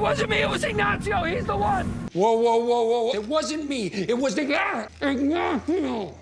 wasn't me, it was Ignacio. He's the one. Whoa, whoa, whoa, whoa. It wasn't me. It was the guy. Ignacio.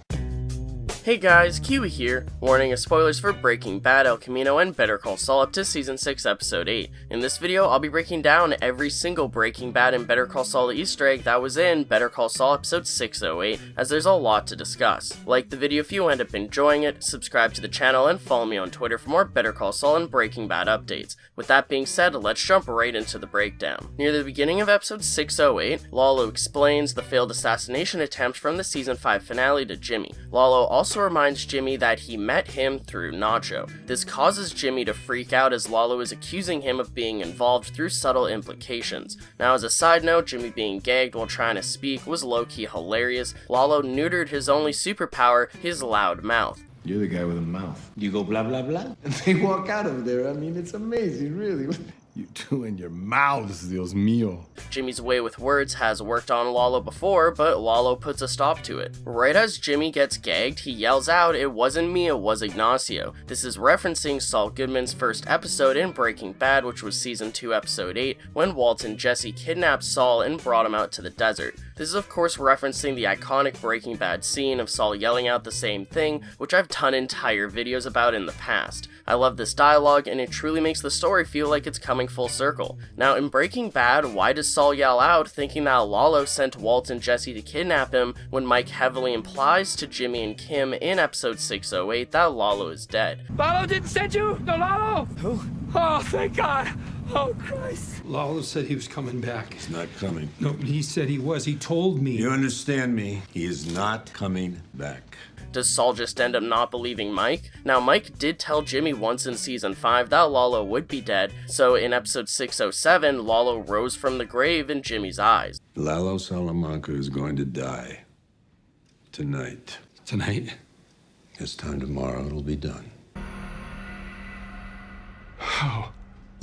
Hey guys, Kiwi here, warning of spoilers for Breaking Bad, El Camino, and Better Call Saul up to Season 6, Episode 8. In this video, I'll be breaking down every single Breaking Bad and Better Call Saul Easter egg that was in Better Call Saul Episode 608, as there's a lot to discuss. Like the video if you end up enjoying it, subscribe to the channel, and follow me on Twitter for more Better Call Saul and Breaking Bad updates. With that being said, let's jump right into the breakdown. Near the beginning of Episode 608, Lalo explains the failed assassination attempt from the Season 5 finale to Jimmy. Lalo also reminds Jimmy that he met him through Nacho. This causes Jimmy to freak out as Lalo is accusing him of being involved through subtle implications. Now as a side note, Jimmy being gagged while trying to speak was low-key hilarious. Lalo neutered his only superpower, his loud mouth. You're the guy with a mouth. You go blah, blah, blah, and they walk out of there. I mean, it's amazing, really. You two in your mouths, Dios mío. Jimmy's way with words has worked on Lalo before, but Lalo puts a stop to it. Right as Jimmy gets gagged, he yells out, "It wasn't me, it was Ignacio." This is referencing Saul Goodman's first episode in Breaking Bad, which was Season 2, Episode 8, when Walt and Jesse kidnapped Saul and brought him out to the desert. This is of course referencing the iconic Breaking Bad scene of Saul yelling out the same thing, which I've done entire videos about in the past. I love this dialogue, and it truly makes the story feel like it's coming full circle. Now in Breaking Bad, why does Saul yell out thinking that Lalo sent Walt and Jesse to kidnap him when Mike heavily implies to Jimmy and Kim in episode 608 that Lalo is dead? Lalo didn't send you? No, Lalo? Who? Oh, thank God. Oh, Christ. Lalo said he was coming back. He's not coming. No, he said he was. He told me. You understand me? He is not coming back. Does Saul just end up not believing Mike? Now, Mike did tell Jimmy once in Season 5 that Lalo would be dead, so in episode 607, Lalo rose from the grave in Jimmy's eyes. Lalo Salamanca is going to die. Tonight. Tonight? This time tomorrow, it'll be done. Oh.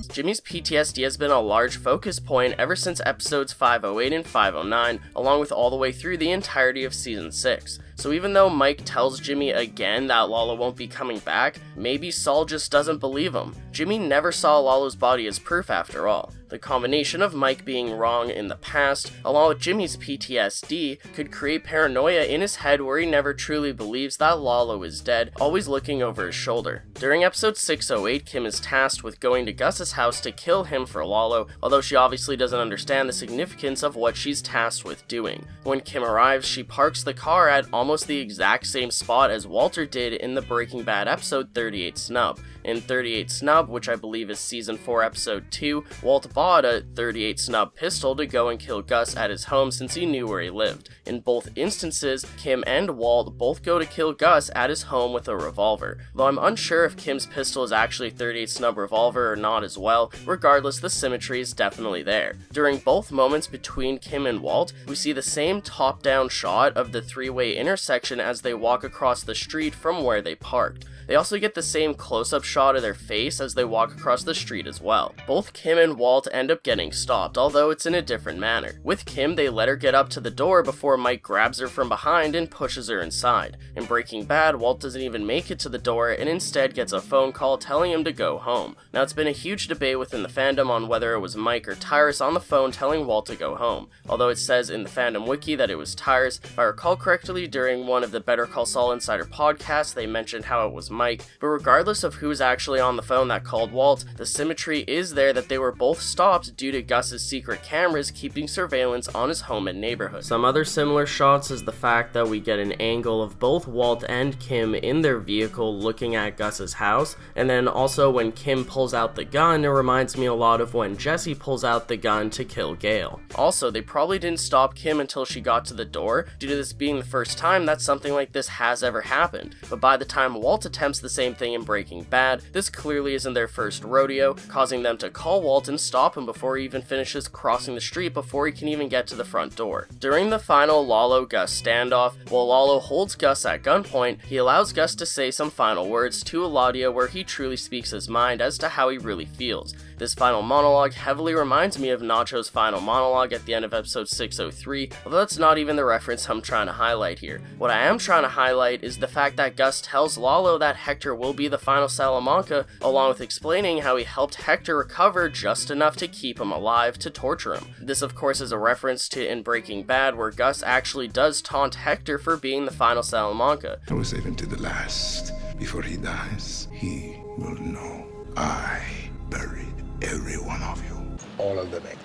Jimmy's PTSD has been a large focus point ever since episodes 508 and 509, along with all the way through the entirety of Season 6. So even though Mike tells Jimmy again that Lalo won't be coming back, maybe Saul just doesn't believe him. Jimmy never saw Lalo's body as proof after all. The combination of Mike being wrong in the past, along with Jimmy's PTSD, could create paranoia in his head where he never truly believes that Lalo is dead, always looking over his shoulder. During episode 608, Kim is tasked with going to Gus's house to kill him for Lalo, although she obviously doesn't understand the significance of what she's tasked with doing. When Kim arrives, she parks the car at almost the exact same spot as Walter did in the Breaking Bad episode 38 Snub. In 38 Snub, which I believe is Season 4 Episode 2, Walt bought a 38 Snub pistol to go and kill Gus at his home since he knew where he lived. In both instances, Kim and Walt both go to kill Gus at his home with a revolver. Though I'm unsure if Kim's pistol is actually a 38 Snub revolver or not as well, regardless the symmetry is definitely there. During both moments between Kim and Walt, we see the same top-down shot of the three-way intersection as they walk across the street from where they parked. They also get the same close-up shot of their face as they walk across the street as well. Both Kim and Walt end up getting stopped, although it's in a different manner. With Kim, they let her get up to the door before Mike grabs her from behind and pushes her inside. In Breaking Bad, Walt doesn't even make it to the door and instead gets a phone call telling him to go home. Now, it's been a huge debate within the fandom on whether it was Mike or Tyrus on the phone telling Walt to go home. Although it says in the fandom wiki that it was Tyrus, if I recall correctly, during one of the Better Call Saul Insider podcasts, they mentioned how it was Mike, but regardless of who's actually on the phone that called Walt, the symmetry is there that they were both stopped due to Gus's secret cameras keeping surveillance on his home and neighborhood. Some other similar shots is the fact that we get an angle of both Walt and Kim in their vehicle looking at Gus's house, and then also when Kim pulls out the gun, it reminds me a lot of when Jesse pulls out the gun to kill Gale. Also, they probably didn't stop Kim until she got to the door, due to this being the first time that something like this has ever happened. But by the time Walt attempts the same thing in Breaking Bad, this clearly isn't their first rodeo, causing them to call Walt and stop him before he even finishes crossing the street before he can even get to the front door. During the final Lalo-Gus standoff, while Lalo holds Gus at gunpoint, he allows Gus to say some final words to Eladio where he truly speaks his mind as to how he really feels. This final monologue heavily reminds me of Nacho's final monologue at the end of episode 603, although that's not even the reference I'm trying to highlight here. What I am trying to highlight is the fact that Gus tells Lalo that Hector will be the final Salamanca Salamanca, along with explaining how he helped Hector recover just enough to keep him alive to torture him. This of course is a reference to in Breaking Bad, where Gus actually does taunt Hector for being the final Salamanca. I will save him to the last. Before he dies, he will know I buried every one of you. All of them, Hector.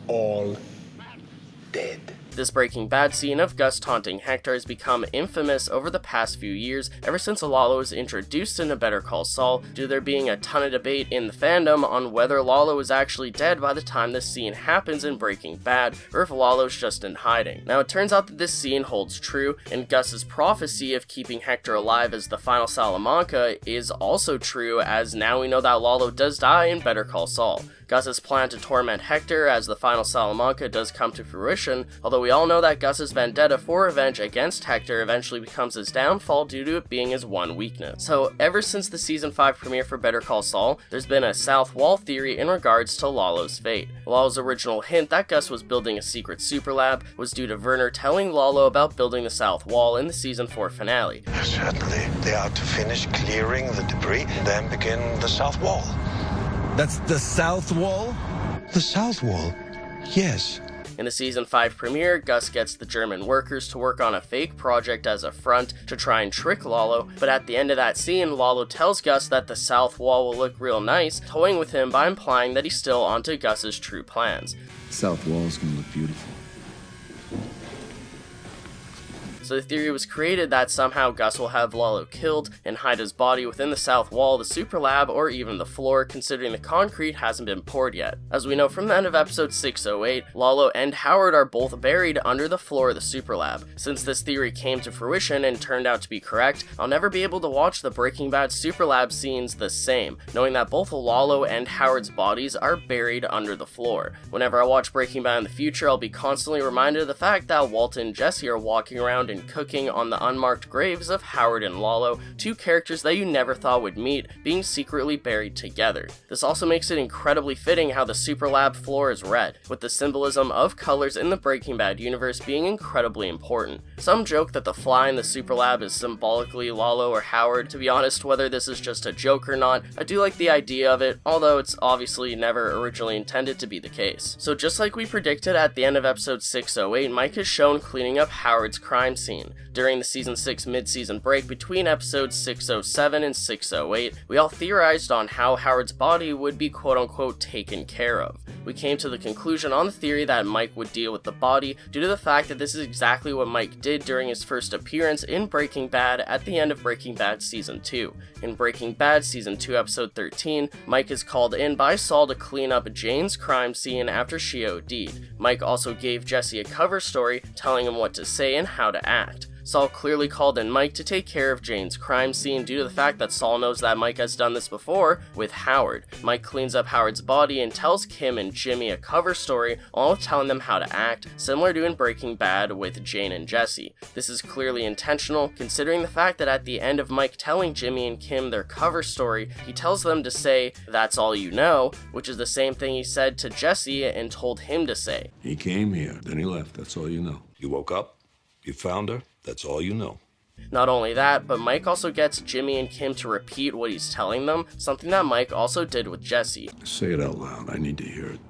All dead. This Breaking Bad scene of Gus taunting Hector has become infamous over the past few years, ever since Lalo was introduced into Better Call Saul, due to there being a ton of debate in the fandom on whether Lalo is actually dead by the time this scene happens in Breaking Bad, or if Lalo's just in hiding. Now it turns out that this scene holds true, and Gus's prophecy of keeping Hector alive as the final Salamanca is also true, as now we know that Lalo does die in Better Call Saul. Gus's plan to torment Hector as the final Salamanca does come to fruition, although we all know that Gus's vendetta for revenge against Hector eventually becomes his downfall due to it being his one weakness. So ever since the season 5 premiere for Better Call Saul, there's been a South Wall theory in regards to Lalo's fate. Lalo's original hint that Gus was building a secret superlab was due to Werner telling Lalo about building the South Wall in the season 4 finale. Certainly, they are to finish clearing the debris, then begin the South Wall. That's the South Wall? The South Wall? Yes. In the season 5 premiere, Gus gets the German workers to work on a fake project as a front to try and trick Lalo, but at the end of that scene, Lalo tells Gus that the South Wall will look real nice, toying with him by implying that he's still onto Gus's true plans. South Wall's gonna look beautiful. So the theory was created that somehow Gus will have Lalo killed and hide his body within the south wall, the superlab, or even the floor, considering the concrete hasn't been poured yet. As we know from the end of episode 608, Lalo and Howard are both buried under the floor of the superlab. Since this theory came to fruition and turned out to be correct, I'll never be able to watch the Breaking Bad superlab scenes the same, knowing that both Lalo and Howard's bodies are buried under the floor. Whenever I watch Breaking Bad in the future, I'll be constantly reminded of the fact that Walt and Jesse are walking around and cooking on the unmarked graves of Howard and Lalo, two characters that you never thought would meet, being secretly buried together. This also makes it incredibly fitting how the superlab floor is red, with the symbolism of colors in the Breaking Bad universe being incredibly important. Some joke that the fly in the superlab is symbolically Lalo or Howard. To be honest, whether this is just a joke or not, I do like the idea of it, although it's obviously never originally intended to be the case. So just like we predicted at the end of episode 608, Mike is shown cleaning up Howard's crime scene. During the season 6 mid-season break between episodes 607 and 608, we all theorized on how Howard's body would be quote-unquote taken care of. We came to the conclusion on the theory that Mike would deal with the body due to the fact that this is exactly what Mike did during his first appearance in Breaking Bad at the end of Breaking Bad Season 2. In Breaking Bad Season 2 Episode 13, Mike is called in by Saul to clean up Jane's crime scene after she OD'd. Mike also gave Jesse a cover story telling him what to say and how to act. Saul clearly called in Mike to take care of Jane's crime scene due to the fact that Saul knows that Mike has done this before with Howard. Mike cleans up Howard's body and tells Kim and Jimmy a cover story, all with telling them how to act, similar to in Breaking Bad with Jane and Jesse. This is clearly intentional, considering the fact that at the end of Mike telling Jimmy and Kim their cover story, he tells them to say, "That's all you know," which is the same thing he said to Jesse and told him to say. He came here, then he left. That's all you know. You woke up, you found her, that's all you know. Not only that, but Mike also gets Jimmy and Kim to repeat what he's telling them, something that Mike also did with Jesse. Say it out loud. I need to hear it.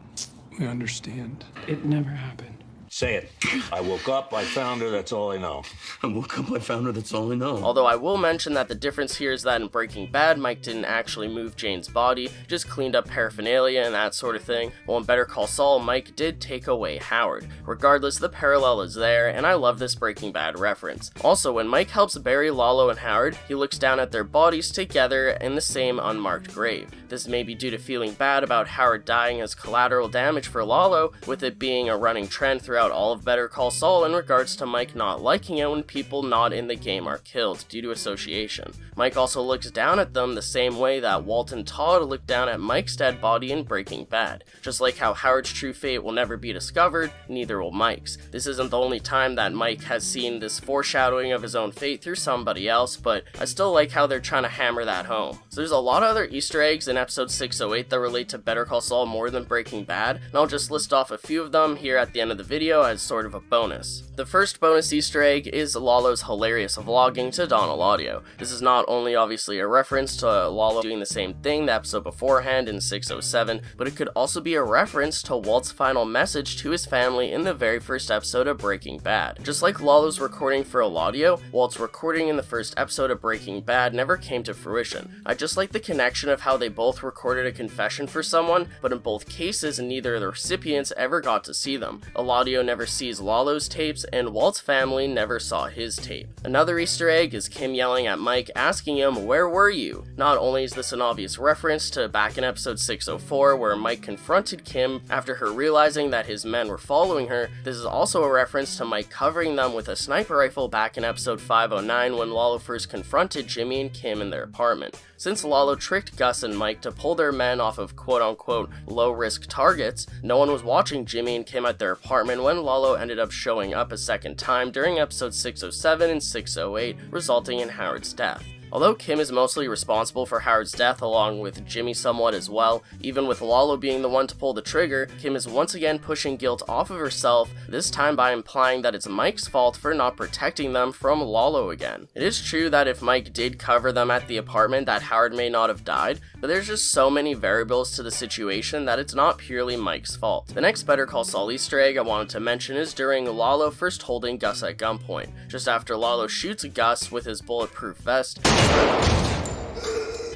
We understand. It never happened. Say it. I woke up, I found her, that's all I know. I woke up, I found her, that's all I know. Although I will mention that the difference here is that in Breaking Bad, Mike didn't actually move Jane's body, just cleaned up paraphernalia and that sort of thing, while in Better Call Saul, Mike did take away Howard. Regardless, the parallel is there, and I love this Breaking Bad reference. Also, when Mike helps bury Lalo and Howard, he looks down at their bodies together in the same unmarked grave. This may be due to feeling bad about Howard dying as collateral damage for Lalo, with it being a running trend throughout all of Better Call Saul in regards to Mike not liking it when people not in the game are killed due to association. Mike also looks down at them the same way that Walt and Todd looked down at Mike's dead body in Breaking Bad. Just like how Howard's true fate will never be discovered, neither will Mike's. This isn't the only time that Mike has seen this foreshadowing of his own fate through somebody else, but I still like how they're trying to hammer that home. So there's a lot of other Easter eggs in episode 608 that relate to Better Call Saul more than Breaking Bad, and I'll just list off a few of them here at the end of the video, video as sort of a bonus. The first bonus Easter egg is Lalo's hilarious vlogging to Donald Audio. This is not only obviously a reference to Lalo doing the same thing the episode beforehand in 607, but it could also be a reference to Walt's final message to his family in the very first episode of Breaking Bad. Just like Lalo's recording for Audio, Walt's recording in the first episode of Breaking Bad never came to fruition. I just like the connection of how they both recorded a confession for someone, but in both cases neither of the recipients ever got to see them. Audio never sees Lalo's tapes, and Walt's family never saw his tape. Another Easter egg is Kim yelling at Mike, asking him, "Where were you?" Not only is this an obvious reference to back in episode 604 where Mike confronted Kim after her realizing that his men were following her, this is also a reference to Mike covering them with a sniper rifle back in episode 509 when Lalo first confronted Jimmy and Kim in their apartment. Since Lalo tricked Gus and Mike to pull their men off of quote-unquote low-risk targets, no one was watching Jimmy and Kim at their apartment when Lalo ended up showing up a second time during episodes 607 and 608, resulting in Howard's death. Although Kim is mostly responsible for Howard's death along with Jimmy somewhat as well, even with Lalo being the one to pull the trigger, Kim is once again pushing guilt off of herself, this time by implying that it's Mike's fault for not protecting them from Lalo again. It is true that if Mike did cover them at the apartment that Howard may not have died, but there's just so many variables to the situation that it's not purely Mike's fault. The next Better Call Saul Easter egg I wanted to mention is during Lalo first holding Gus at gunpoint. Just after Lalo shoots Gus with his bulletproof vest,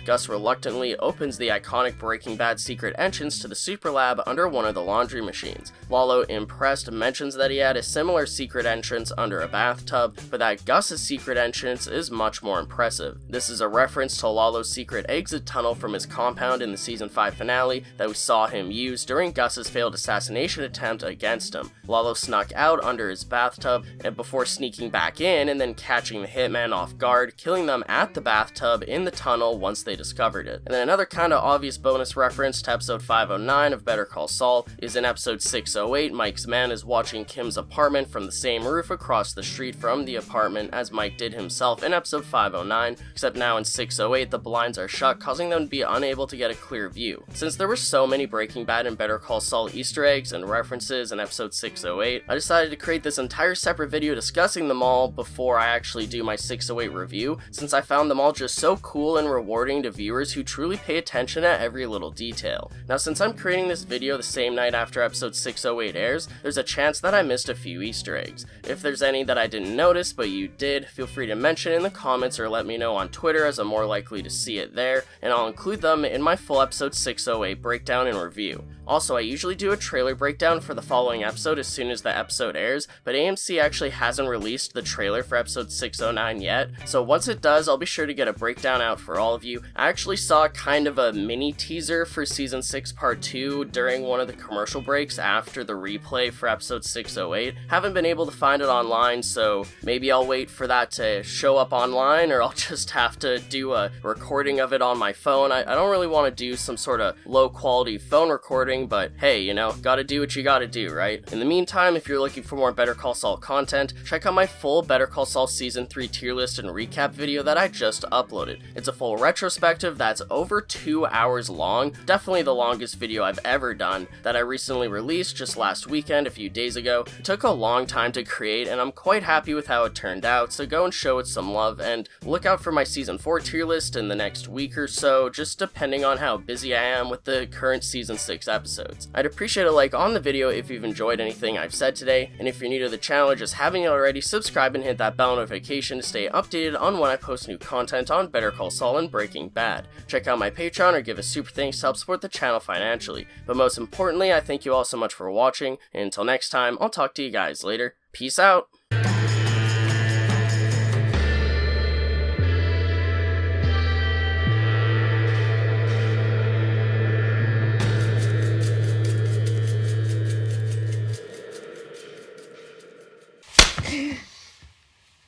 Gus reluctantly opens the iconic Breaking Bad secret entrance to the superlab under one of the laundry machines. Lalo, impressed, mentions that he had a similar secret entrance under a bathtub, but that Gus's secret entrance is much more impressive. This is a reference to Lalo's secret exit tunnel from his compound in the season 5 finale that we saw him use during Gus's failed assassination attempt against him. Lalo snuck out under his bathtub and before sneaking back in and then catching the hitman off guard, killing them at the bathtub in the tunnel once they discovered it. And then another kind of obvious bonus reference to episode 509 of Better Call Saul is in episode 608, Mike's man is watching Kim's apartment from the same roof across the street from the apartment as Mike did himself in episode 509, except now in 608 the blinds are shut, causing them to be unable to get a clear view. Since there were so many Breaking Bad and Better Call Saul Easter eggs and references in episode 608, I decided to create this entire separate video discussing them all before I actually do my 608 review, since I found them all just so cool and rewarding to viewers who truly pay attention at every little detail. Now, since I'm creating this video the same night after episode 608 airs, there's a chance that I missed a few Easter eggs. If there's any that I didn't notice but you did, feel free to mention in the comments or let me know on Twitter as I'm more likely to see it there, and I'll include them in my full episode 608 breakdown and review. Also, I usually do a trailer breakdown for the following episode as soon as the episode airs, but AMC actually hasn't released the trailer for episode 609 yet, so once it does, I'll be sure to get a breakdown out for all of you. I actually saw kind of a mini teaser for season 6 part 2 during one of the commercial breaks after the replay for episode 608. Haven't been able to find it online, so maybe I'll wait for that to show up online, or I'll just have to do a recording of it on my phone. I don't really want to do some sort of low quality phone recording, but hey, you know, gotta do what you gotta do, right? In the meantime, if you're looking for more Better Call Saul content, check out my full Better Call Saul season 3 tier list and recap video that I just uploaded. It's a full retrospective that's over 2 hours long, definitely the longest video I've ever done, that I recently released just last weekend, a few days ago. It took a long time to create, and I'm quite happy with how it turned out, so go and show it some love, and look out for my season 4 tier list in the next week or so, just depending on how busy I am with the current season 6 episodes. I'd appreciate a like on the video if you've enjoyed anything I've said today, and if you're new to the channel or just haven't yet already, subscribe and hit that bell notification to stay updated on when I post new content on Better Call Saul and Breaking Bad. Check out my Patreon or give a super thanks to help support the channel financially. But most importantly, I thank you all so much for watching, and until next time, I'll talk to you guys later. Peace out!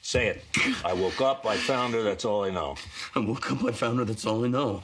Say it. I woke up, I found her, that's all I know. I woke up, I found her, that's all I know.